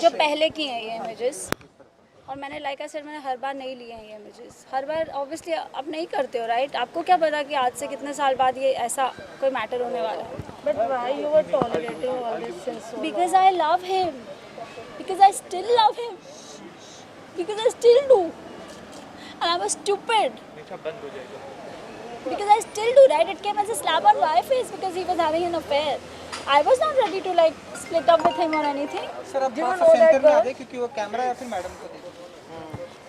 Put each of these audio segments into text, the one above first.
जो पहले की हैं ये इमेजेस, और मैंने लाइक आई सेड मैंने हर बार नहीं लिए हैं ये इमेजेस। हर बार ऑब्वियसली आप नहीं करते हो, राइट? आपको क्या पता कि आज से कितने साल बाद ये ऐसा कोई मैटर होने वाला है। But why you were tolerating all this since so long? Because I love him, because I still love him, because I still do, and I was stupid because I still do, right? It came as a slap on my face because he was having an affair. I was not ready to like split up with him or anything. Sir अब थोड़ा सा centre में आ गए क्योंकि वो camera या फिर madam को देखो।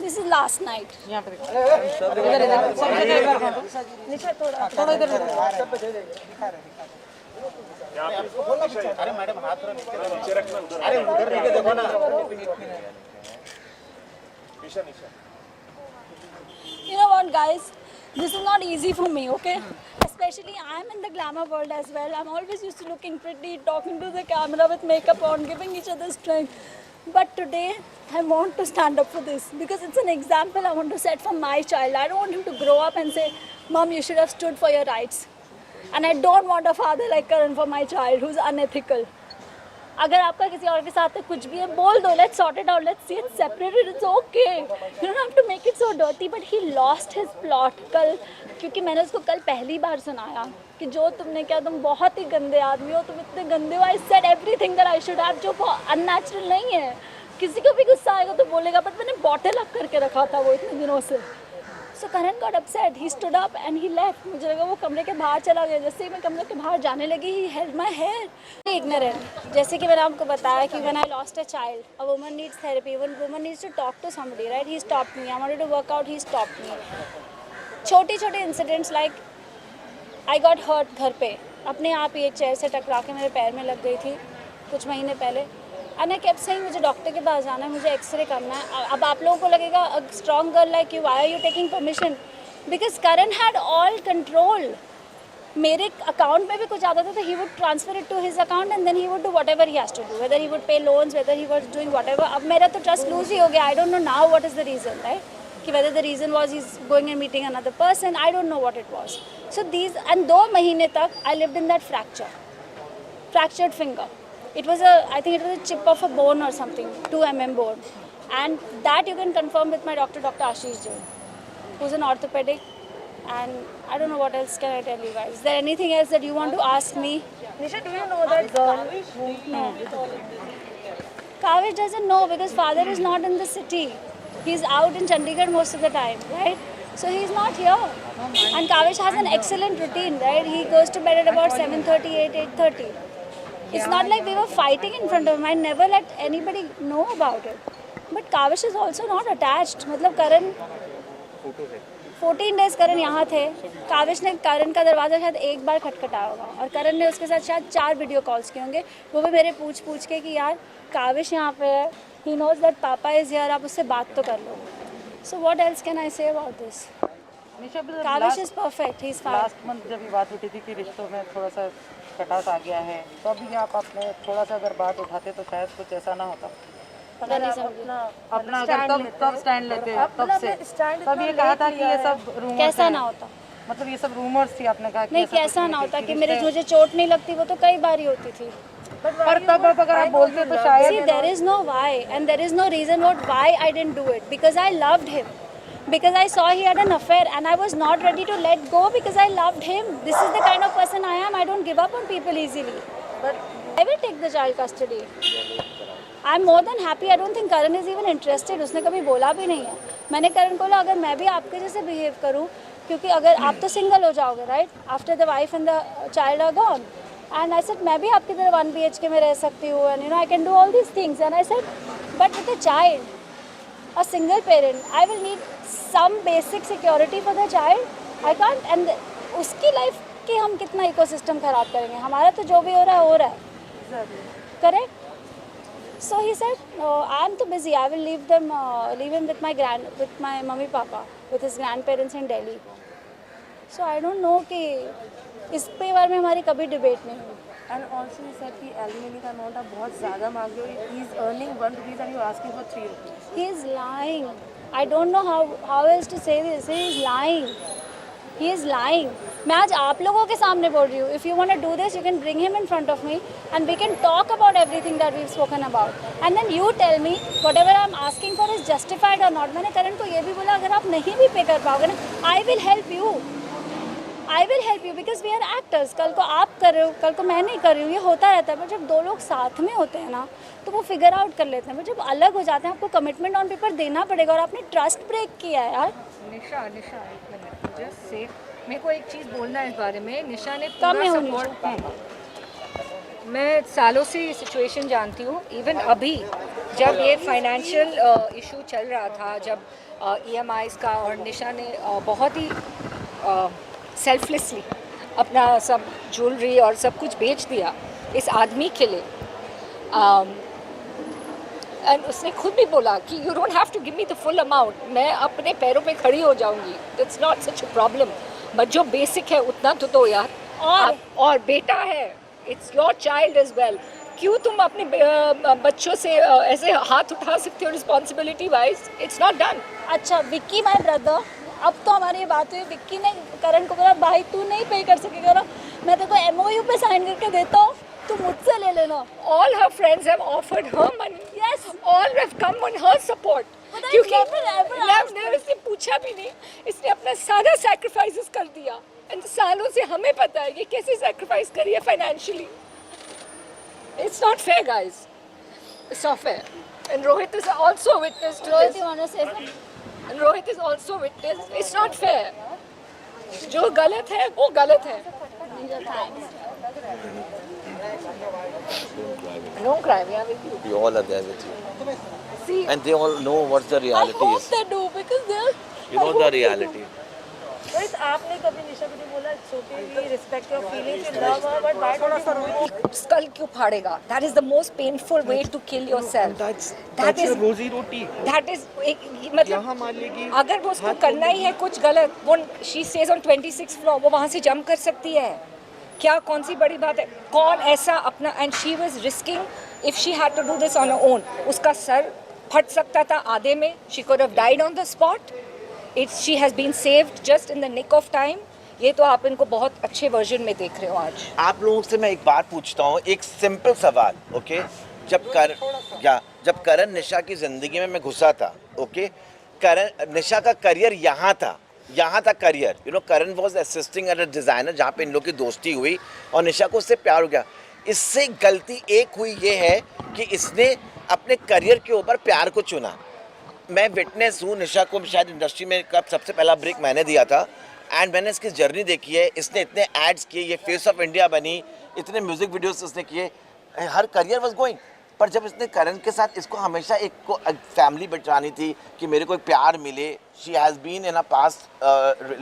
This is last night. यहाँ पे निशा थोड़ा इधर दिखा रहे अरे मैडम हाथ थोड़ा नीचे रखना उधर अरे उधर लेके देखो ना निशा You know what, guys? This is not easy for me, okay? Especially I'm in the glamour world as well. I'm always used to looking pretty, talking to the camera with makeup on, giving each other strength. But today, I want to stand up for this because it's an example I want to set for my child. I don't want him to grow up and say, Mom, you should have stood for your rights. And I don't want a father like Karan for my child who's unethical. अगर आपका किसी और के साथ कुछ भी है बोल दो, let's sort it out, let's see it separated, it's okay, you don't have to make it so dirty. But he lost his plot कल, क्योंकि मैंने उसको कल पहली बार सुनाया कि जो तुमने किया तुम बहुत ही गंदे आदमी हो, तुम इतने गंदे हो। I said everything that I should have, जो अननेचुरल नहीं है। किसी को भी गुस्सा आएगा तो बोलेगा, बट मैंने बॉटल अप करके रखा था वो इतने दिनों से। So Karan got upset, he stood up and he left. मुझे लगा वो कमरे के बाहर चला गया। जैसे ही मैं कमरे के बाहर जाने लगी, he held my hair. Ignorant, जैसे कि मैंने आपको बताया कि when I lost a child, a woman needs therapy, one woman needs to talk to somebody, right? He stopped me, I wanted to work out, he stopped me. छोटी छोटी incidents like I got hurt घर पे, अपने आप ही एक chair से टकरा के मेरे पैर में लग गई थी कुछ महीने पहले। एंड आई केप्ट सेइंग मुझे डॉक्टर के पास जाना है, मुझे एक्सरे करना है। अब आप लोगों को लगेगा a strong girl like you, why are you taking permission? Because Karan had all control. मेरे अकाउंट में भी कुछ आता था तो he would transfer it to his account and then he would do whatever he has to do, whether he would pay loans, whether he was doing whatever. अब मेरा तो ट्रस्ट लूज ही हो गया। I don't know now what is the reason, right? कि whether the reason was he's going and meeting another person, I don't know what it was. So these, and 2 महीने तक I lived in that fractured finger. It was I think it was a chip of a bone or something, 2 mm bone, and that you can confirm with my doctor, Dr. Ashish Jain, who's an orthopedic, and I don't know what else can I tell you guys. Is there anything else that you want to ask me? Nisha, do you know that girl? No. Kavish doesn't know because father is not in the city. He's out in Chandigarh most of the time, right? So he's not here. And Kavish has an excellent routine, right? He goes to bed at about 7:30, 8:30. It's not like we were fighting in front of him. I never let anybody know about it. But Kavish is also not attached. मतलब करण 14 days करण यहाँ थे। काविश ने करण का दरवाज़ा शायद एक बार खटखटाया होगा और करण ने उसके साथ शायद 4 वीडियो कॉल्स किए होंगे, वो भी मेरे पूछ के कि यार काविश यहाँ पे है, he knows that papa is here, आप उससे बात तो कर लो। So what else can I say about this? Kavish is perfect, he is fine. Last month जब ये बात उठी थी कि रिश्तों में थोड़ा सा खटास आ गया है, तो अभी आप अपने थोड़ा सा अगर बात उठाते तो शायद कुछ ऐसा ना होता। पता नहीं समझ अपना अगर तब स्टैंड लेते तब से, तब ये कहा था कि ये सब रूमर्स कैसा ना होता, मतलब ये सब रूमर्स थी, आपने कहा कि नहीं कैसा ना होता कि मुझे चोट नहीं लगती, वो तो कई बार ही होती थी। पर तब अब अगर आप बोलते तो शायद See, there is no why and there is no reason why I didn't do it, because I loved him, because I saw he had an affair and I was not ready to let go because I loved him. This is the kind of person I am. I don't give up on people easily. But I will take the child custody. I'm more than happy. I don't think Karan is even interested. उसने कभी बोला भी नहीं है। मैंने करण को बोला अगर मैं भी आपके जैसे बिहेव करूँ, क्योंकि अगर आप तो सिंगल हो जाओगे, right, after the wife and the child are gone, and I said मैं भी आपकी तरह 1 BHK में रह सकती हूँ, and you know I can do all these things, and I said but with a child, a single parent, I will need some basic security for the child. I can't, and उसकी life की हम कितना ecosystem खराब करेंगे? हमारा तो जो भी हो रहा है correct. So he said, I'm too busy. I will leave him with my mummy papa, with his grandparents in Delhi. So I don't know कि इस पे बारे में हमारी कभी डिबेट नहीं हुई। And also he said कि alimony का amount आप बहुत ज़्यादा मांग रहे हो. He is earning 1 rupees and you are asking for 3 rupees. He is lying. I don't know how else to say this. He is lying. He is lying. मैं आज आप लोगों के सामने बोल रही हूँ, if you want to do this you can bring him in front of me and we can talk about everything that we spoken about and then you tell me whatever I am asking for is justified और not. मैंने करण को ये भी बोला अगर आप नहीं भी पे कर पाओगे ना, I will help you because we are actors. कल को आप कर रहे हो, कल को मैं नहीं कर रही हूँ, ये होता रहता है। पर जब दो लोग साथ में होते हैं ना तो वो फिगर आउट कर लेते हैं। पर जब अलग हो जाते हैं आपको कमिटमेंट ऑन पेपर देना पड़ेगा और आपने ट्रस्ट ब्रेक किया है यार। निशा निशा एक मिनट, जस्ट से मेरे को एक चीज़ बोलना है इस बारे में। निशा ने कम में पूरा होनी सपोर्ट, मैं सालों से ये सिचुएशन जानती हूँ। इवन अभी जब ये फाइनेंशियल इशू चल रहा था, जब EMIs का, और निशा ने बहुत ही सेल्फलेसली अपना सब ज्वेलरी और सब कुछ बेच दिया इस आदमी के लिए। एंड उसने खुद भी बोला कि you don't have to give me the full amount, मैं अपने पैरों पे खड़ी हो जाऊंगी, it's not such a problem, but जो बेसिक है उतना तो दो यार। और बेटा है, it's your child as well. क्यों तुम अपने बच्चों से ऐसे हाथ उठा सकते हो responsibility wise? It's not done. अच्छा विक्की माय ब्रदर, अब तो हमारी ये बात हुई, विक्की ने करण को बोला भाई तू नहीं पे कर सकेगा ना, मैं तेरे को MOU पे साइन करके देता हूँ, तू मुझसे ले लेना। All her friends have offered her money. Yes. All have come on her support. But I क्योंकि never ever asked her. इसने पूछा भी नहीं, इसने अपना सारा सैक्रिफाइसेस कर दिया। एंड सालों से हमें पता है ये कैसे सैक्रिफाइस करी है financially. It's not fair, guys. It's not fair. And Rohit is also witness to Rohit this. You want to say something? And Rohit is also witness. It's not fair. जो गलत है वो गलत है। Don't cry, we are with you. We all are there with you. See, And they all know what the I reality hope is. they do because they're You know the reality. Rohit, आपने कभी निशा को नहीं बोला it's okay, we respect your feelings, you love her, but why don't you do it? Skull क्यों फाड़ेगा? That is the most painful way to kill yourself. That is रोजी रोटी that is एक मतलब यहाँ मान लेगी अगर वो उसको करना ही है कुछ गलत, वो she stays on 26th floor, वो वहाँ से जंप कर सकती है। क्या कौन सी बड़ी बात है? कौन ऐसा अपना, and she was risking if she had to do this on her own, उसका सर फट सकता था आधे में, she could have died on the spot. She has been saved just in the nick of time. ये तो आप इनको बहुत अच्छे वर्जन में देख रहे हो आज। आप लोगों से मैं एक बात पूछता हूँ, एक सिंपल सवाल, ओके? जब करण निशा की जिंदगी में मैं घुसा था, ओके, करण निशा का करियर यहाँ था career, you know, Karan was assisting as a designer जहाँ पे इन लोग की दोस्ती हुई और निशा को उससे प्यार हो गया। इससे गलती एक हुई ये है कि इसने अपने करियर के ऊपर प्यार को चुना। मैं विटनेस हूँ, निशा को शायद इंडस्ट्री में कब सबसे पहला ब्रेक मैंने दिया था, एंड मैंने इसकी जर्नी देखी है। इसने इतने एड्स किए, ये फेस ऑफ इंडिया बनी, इतने म्यूज़िक वीडियोस इसने किए, हर करियर वाज गोइंग। पर जब इसने करण के साथ, इसको हमेशा एक को फैमिली बिठानी थी कि मेरे को एक प्यार मिले। She has been in a past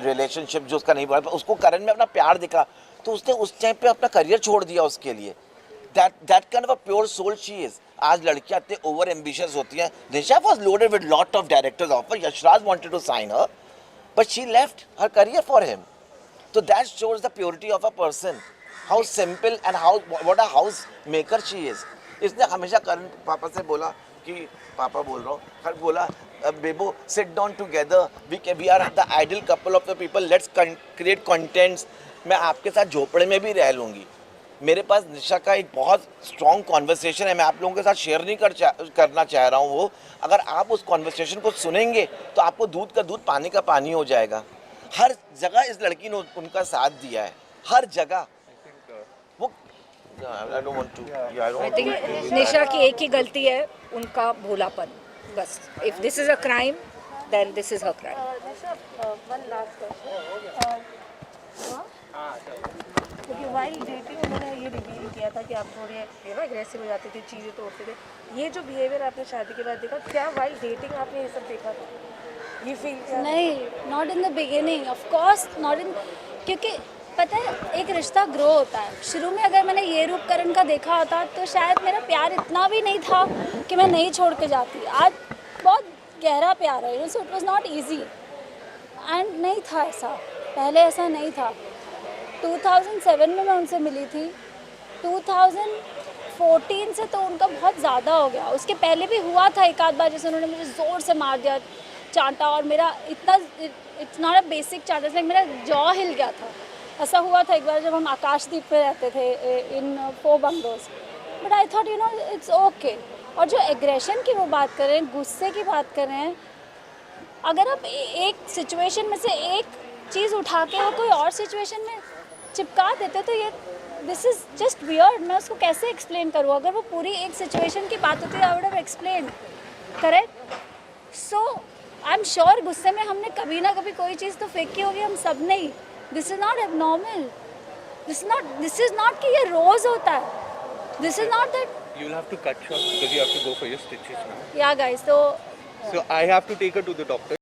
relationship जो उसका नहीं हुआ, उसको करण में अपना प्यार दिखा तो उसने उस टाइम पे अपना करियर छोड़ दिया उसके लिए। That kind of a pure soul she is. आज लड़कियां इतने ओवर एम्बिशियस होती हैं। Nisha was loaded with lot of directors offer, Yashraj wanted to sign her but she left her career for him. So that shows the purity of a person, how simple and what a house maker she is. इसने हमेशा करण पापा से बोला कि पापा बोल रहा हूँ, हर बोला बेबो sit down together, we are the ideal couple of the people, let's create contents. मैं आपके साथ झोपड़े में भी रह लूँगी। मेरे पास निशा का एक बहुत स्ट्रॉन्ग कॉन्वर्सेशन है, मैं आप लोगों के साथ शेयर नहीं करना चाह रहा हूँ वो। अगर आप उस कॉन्वर्सेशन को सुनेंगे तो आपको दूध का दूध पानी का पानी हो जाएगा। हर जगह इस लड़की ने उनका साथ दिया है, हर जगह। वो I think निशा की एक ही गलती है, उनका भोलापन, बस। If this is a crime, then this is her crime. Nisha, one last question. क्योंकि while dating उन्होंने ये रिवील किया था कि आप थोड़े एग्रेसिव हो जाते थे, चीज़ें तोड़ते थे। ये जो बिहेवियर आपने शादी के बाद देखा, क्या while dating आपने ये सब देखा था? ये फील नहीं, not in the beginning, of course not in, क्योंकि पता है एक रिश्ता ग्रो होता है। शुरू में अगर मैंने ये रूप करण का देखा होता तो शायद मेरा प्यार इतना भी नहीं था कि मैं नहीं छोड़ के जाती। आज बहुत गहरा प्यार है, so it was not easy and नहीं था ऐसा, पहले ऐसा नहीं था। 2007 में मैं उनसे मिली थी, 2014 से तो उनका बहुत ज़्यादा हो गया। उसके पहले भी हुआ था एक आध बार, जैसे उन्होंने मुझे ज़ोर से मार दिया, चांटा और मेरा इतना, इट्स नॉट अ बेसिक चांटा, लाइक मेरा जॉ हिल गया था। ऐसा हुआ था एक बार जब हम आकाशदीप पे रहते थे इन 4 bungalows, but I thought you know it's okay. और जो एग्रेशन की वो बात कर रहे हैं, गुस्से की बात कर रहे हैं, अगर आप एक सिचुएशन में से एक चीज़ उठा के वो कोई और सिचुएशन में चिपका देते तो ये दिस इज़ जस्ट वियर्ड। मैं उसको कैसे एक्सप्लेन करूँ? अगर वो पूरी एक सिचुएशन की बात होती है I would have explain, correct? So I am sure गुस्से में हमने कभी ना कभी कोई चीज़ तो फेंकी होगी हम सब ने ही। This is not abnormal, this is not कि ये रोज़ होता है, this is not that. You'll have to cut short because you have to go for your stitches now. या guys, So I have to take her to the doctor.